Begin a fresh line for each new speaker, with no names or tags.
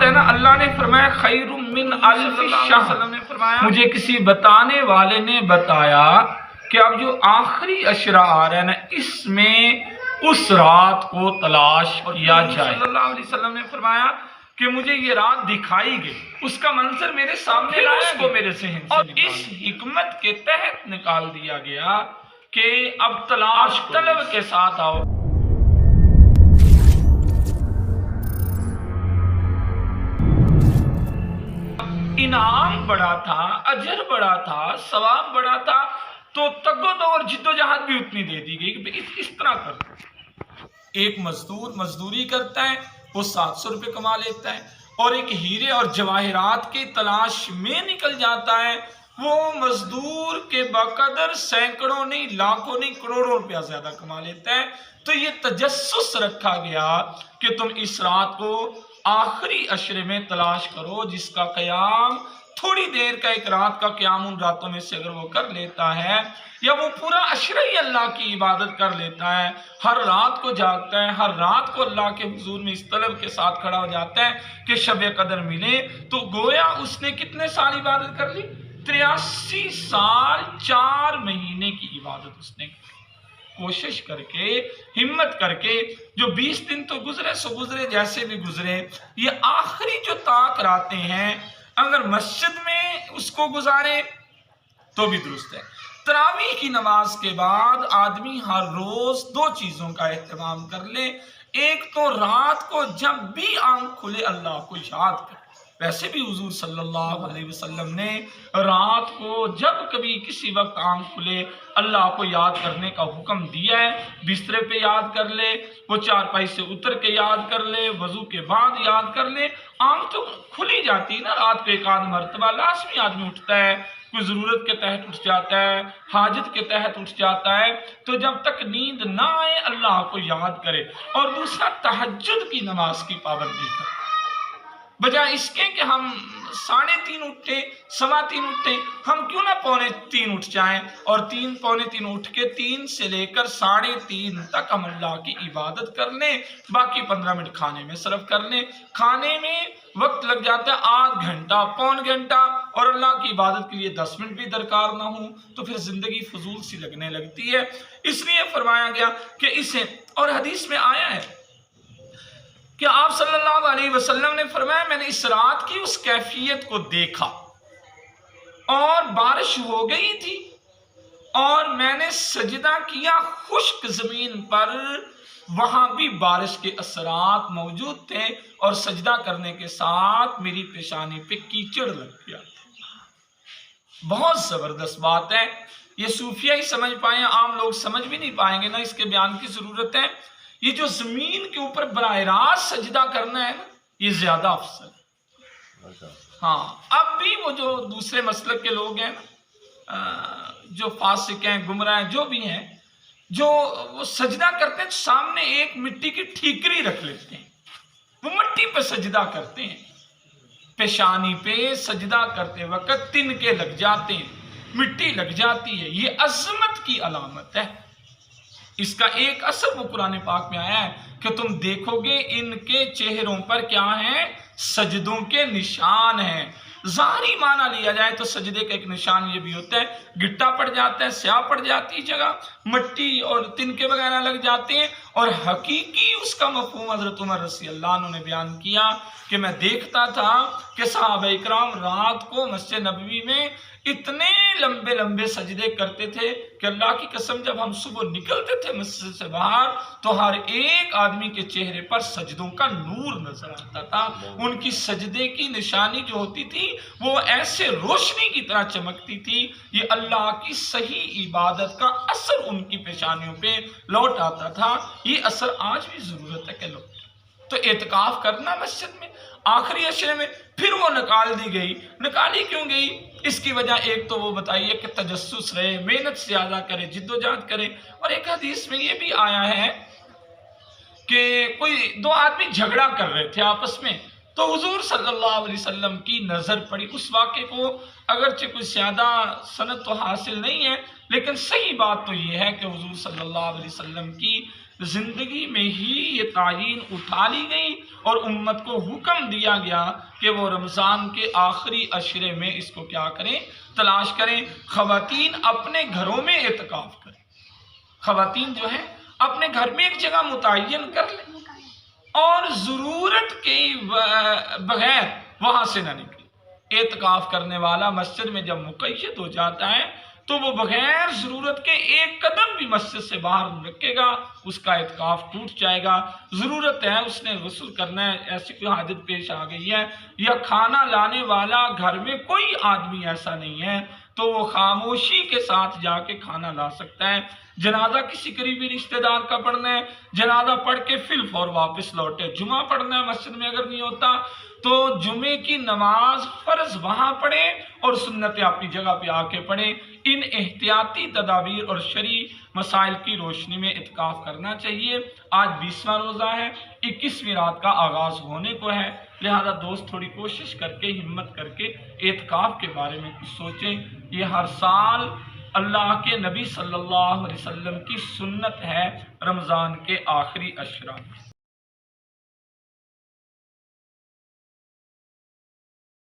ہے نا، اللہ نے فرمایا خیر من الف شہر، مجھے کسی بتانے والے نے بتایا کہ اب جو آخری عشرہ آ رہا ہے نا، اس میں اس رات کو تلاش کیا جائے۔ صلی اللہ علیہ وسلم نے فرمایا کہ مجھے یہ رات دکھائی گئی، اس کا منظر میرے سامنے لایا، اس کو میرے ذہن سے اور اس حکمت کے تحت نکال دیا گیا کہ اب تلاش طلب کے ساتھ آؤ۔ انعام بڑا تھا، اجر بڑا تھا، ثواب بڑا تھا، تو تگ و دو اور جد و جہاد بھی اتنی دے دی گئی کہ اس طرح کر۔ ایک مزدور مزدوری کرتا ہے، وہ 700 روپے کما لیتا ہے، اور ایک ہیرے اور جواہرات کی تلاش میں نکل جاتا ہے، وہ مزدور کے بقدر سینکڑوں نہیں، لاکھوں نہیں، کروڑوں روپیہ زیادہ کما لیتا ہے۔ تو یہ تجسس رکھا گیا کہ تم اس رات کو آخری عشرے میں تلاش کرو، جس کا قیام تھوڑی دیر کا، ایک رات کا قیام ان راتوں میں سے اگر وہ کر لیتا ہے، یا وہ پورا عشرہ ہی اللہ کی عبادت کر لیتا ہے، ہر رات کو جاگتا ہے، ہر رات کو اللہ کے حضور میں اس طلب کے ساتھ کھڑا ہو جاتا ہے کہ شب قدر ملے، تو گویا اس نے کتنے سال عبادت کر لی؟ 83 سال 4 مہینے کی عبادت اس نے کوشش کر کے، ہمت کر کے، جو 20 دن تو گزرے سو گزرے، جیسے بھی گزرے، یہ آخری جو طاق راتیں ہیں، اگر مسجد میں اس کو گزارے تو بھی درست ہے۔ تراویح کی نماز کے بعد آدمی ہر روز 2 چیزوں کا اہتمام کر لے، ایک تو رات کو جب بھی آنکھ کھلے اللہ کو یاد کرے۔ ویسے بھی حضور صلی اللہ علیہ وسلم نے رات کو جب کبھی کسی وقت آنکھ کھلے اللہ کو یاد کرنے کا حکم دیا ہے۔ بسترے پہ یاد کر لے، وہ چارپائی سے اتر کے یاد کر لے، وضو کے بعد یاد کر لے، آنکھ تو کھلی جاتی نا رات کو ایک آدھ مرتبہ، لازمی آدمی اٹھتا ہے، کوئی ضرورت کے تحت اٹھ جاتا ہے، حاجت کے تحت اٹھ جاتا ہے، تو جب تک نیند نہ آئے اللہ کو یاد کرے۔ اور دوسرا تہجد کی نماز کی پابندی کرے، بجائے اس کے کہ ہم 3:30 اٹھے، 3:15 اٹھے، ہم کیوں نہ 2:45 اٹھ جائیں، اور 3 پونے 3 اٹھ کے 3 سے لے کر 3:30 تک ہم اللہ کی عبادت کر لیں، باقی 15 منٹ کھانے میں صرف کر لیں۔ کھانے میں وقت لگ جاتا ہے آدھ گھنٹہ، پون گھنٹہ، اور اللہ کی عبادت کے لیے 10 منٹ بھی درکار نہ ہوں تو پھر زندگی فضول سی لگنے لگتی ہے۔ اس لیے فرمایا گیا کہ اسے، اور حدیث میں آیا ہے کہ آپ صلی اللہ علیہ وسلم نے فرمایا میں نے اس رات کی اس کیفیت کو دیکھا، اور بارش ہو گئی تھی، اور میں نے سجدہ کیا خشک زمین پر، وہاں بھی بارش کے اثرات موجود تھے، اور سجدہ کرنے کے ساتھ میری پیشانی پہ کیچڑ لگ گیا۔ بہت زبردست بات ہے، یہ صوفیہ ہی سمجھ پائیں، عام لوگ سمجھ بھی نہیں پائیں گے نا، اس کے بیان کی ضرورت ہے۔ یہ جو زمین کے اوپر براہ راست سجدہ کرنا ہے نا، یہ زیادہ افضل ہے۔ ہاں، اب بھی وہ جو دوسرے مسلک کے لوگ ہیں، جو فاسق ہیں، گمراہ ہیں، جو بھی ہیں، جو وہ سجدہ کرتے ہیں سامنے ایک مٹی کی ٹھیکری رکھ لیتے ہیں، وہ مٹی پہ سجدہ کرتے ہیں، پیشانی پہ سجدہ کرتے وقت تنکے لگ جاتے ہیں، مٹی لگ جاتی ہے، یہ عظمت کی علامت ہے۔ اس کا ایک اثر وہ قرآن پاک میں آیا ہے کہ تم دیکھو گے ان کے چہروں پر کیا ہیں؟ سجدوں کے نشان ہیں۔ ظاہری معنی لیا جائے تو سجدے کا ایک نشان یہ بھی ہوتا ہے، گٹا پڑ جاتا ہے، سیاہ پڑ جاتی ہے جگہ، مٹی اور تنکے وغیرہ لگ جاتے ہیں، اور حقیقی اس کا مفہوم حضرت عمر رضی اللہ عنہ نے بیان کیا کہ میں دیکھتا تھا کہ صحابہ اکرام رات کو مسجد نبوی میں اتنے لمبے لمبے سجدے کرتے تھے کہ اللہ کی قسم جب ہم صبح نکلتے تھے مسجد سے باہر تو ہر ایک آدمی کے چہرے پر سجدوں کا نور نظر آتا تھا۔ ان کی سجدے کی نشانی جو ہوتی تھی وہ ایسے روشنی کی طرح چمکتی تھی، یہ اللہ کی صحیح عبادت کا اثر ان کی پیشانیوں پہ لوٹ آتا تھا۔ یہ اثر آج بھی ضرورت ہے کہ لوگ تو اعتکاف کرنا مسجد میں آخری عشرے میں، پھر وہ نکال دی گئی۔ نکالی کیوں گئی؟ اس کی وجہ ایک تو وہ بتائیے کہ تجسس رہے، محنت زیادہ کرے، جد و جہد کرے، اور ایک حدیث میں یہ بھی آیا ہے کہ کوئی 2 آدمی جھگڑا کر رہے تھے آپس میں، تو حضور صلی اللہ علیہ وسلم کی نظر پڑی اس واقعے کو، اگرچہ کوئی زیادہ سند تو حاصل نہیں ہے، لیکن صحیح بات تو یہ ہے کہ حضور صلی اللہ علیہ وسلم کی زندگی میں ہی یہ تعین اٹھا لی گئی اور امت کو حکم دیا گیا کہ وہ رمضان کے آخری عشرے میں اس کو کیا کریں، تلاش کریں۔ خواتین اپنے گھروں میں اعتکاف کریں، خواتین جو ہے اپنے گھر میں ایک جگہ متعین کر لیں اور ضرورت کے بغیر وہاں سے نہ نکلے۔ اعتکاف کرنے والا مسجد میں جب مقید ہو جاتا ہے تو وہ بغیر ضرورت کے ایک قدم بھی مسجد سے باہر رکھے گا، اس کا اعتکاف ٹوٹ جائے گا۔ ضرورت ہے، اس نے غسل کرنا ہے، ایسی کوئی حاجت پیش آ گئی ہے، یا کھانا لانے والا گھر میں کوئی آدمی ایسا نہیں ہے تو وہ خاموشی کے ساتھ جا کے کھانا لا سکتا ہے۔ جنازہ کسی قریبی رشتہ دار کا پڑھنا ہے، جنازہ پڑھ کے فی الفور واپس لوٹے۔ جمعہ پڑھنا ہے مسجد میں اگر نہیں ہوتا تو جمعے کی نماز فرض وہاں پڑھے اور سنتیں اپنی جگہ پہ آ کے پڑھیں۔ ان احتیاطی تدابیر اور شرعی مسائل کی روشنی میں اعتکاف کرنا چاہیے۔ آج 20واں روزہ ہے، 21ویں رات کا آغاز ہونے کو ہے، لہذا دوست تھوڑی کوشش کر کے، ہمت کر کے اعتکاف کے بارے میں کچھ سوچیں۔ یہ ہر سال اللہ کے نبی صلی اللہ علیہ وسلم کی سنت ہے رمضان کے آخری عشرہ میں۔